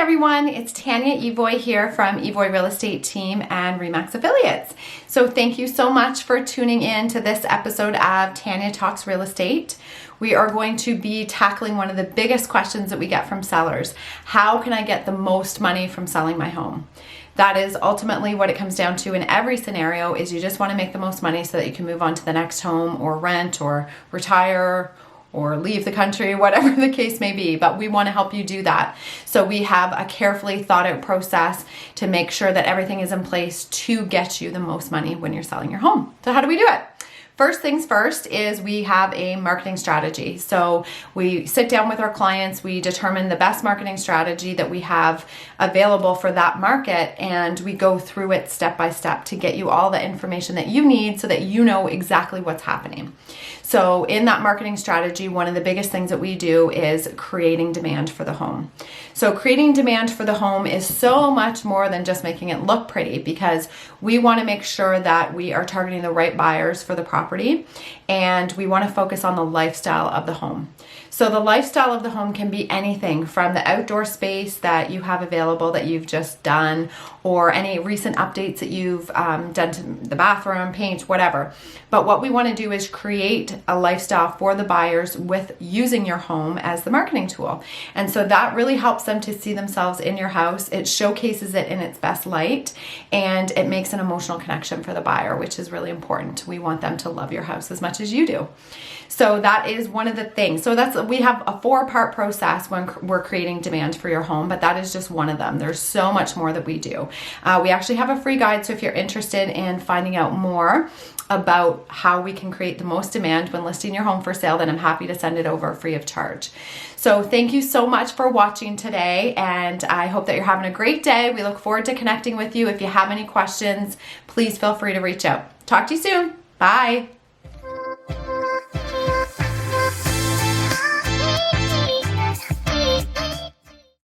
everyone, it's Tanya Evoy here from Evoy Real Estate team and Remax affiliates. So thank you so much for tuning in to this episode of Tanya Talks Real Estate. We are going to be tackling one of the biggest questions that we get from sellers. How can I get the most money from selling my home? That is ultimately what it comes down to in every scenario, is you just want to make the most money so that you can move on to the next home or rent or retire or leave the country, whatever the case may be, but we want to help you do that. So we have a carefully thought out process to make sure that everything is in place to get you the most money when you're selling your home. So how do we do it? First things first is we have a marketing strategy. So we sit down with our clients, we determine the best marketing strategy that we have available for that market, and we go through it step by step to get you all the information that you need so that you know exactly what's happening. So in that marketing strategy, one of the biggest things that we do is creating demand for the home. So creating demand for the home is so much more than just making it look pretty, because we want to make sure that we are targeting the right buyers for the property, and we want to focus on the lifestyle of the home. So the lifestyle of the home can be anything from the outdoor space that you have available that you've just done, or any recent updates that you've done to the bathroom, paint, whatever. But what we want to do is create a lifestyle for the buyers with using your home as the marketing tool. And so that really helps them to see themselves in your house. It showcases it in its best light, and it makes an emotional connection for the buyer, which is really important. We want them to love your house as much as you do. So that is one of the things. So we have a 4-part process when we're creating demand for your home, but that is just one of them. There's so much more that we do. We actually have a free guide, so if you're interested in finding out more about how we can create the most demand when listing your home for sale, then I'm happy to send it over free of charge. So thank you so much for watching today, and I hope that you're having a great day. We look forward to connecting with you. If you have any questions, please feel free to reach out. Talk to you soon. Bye.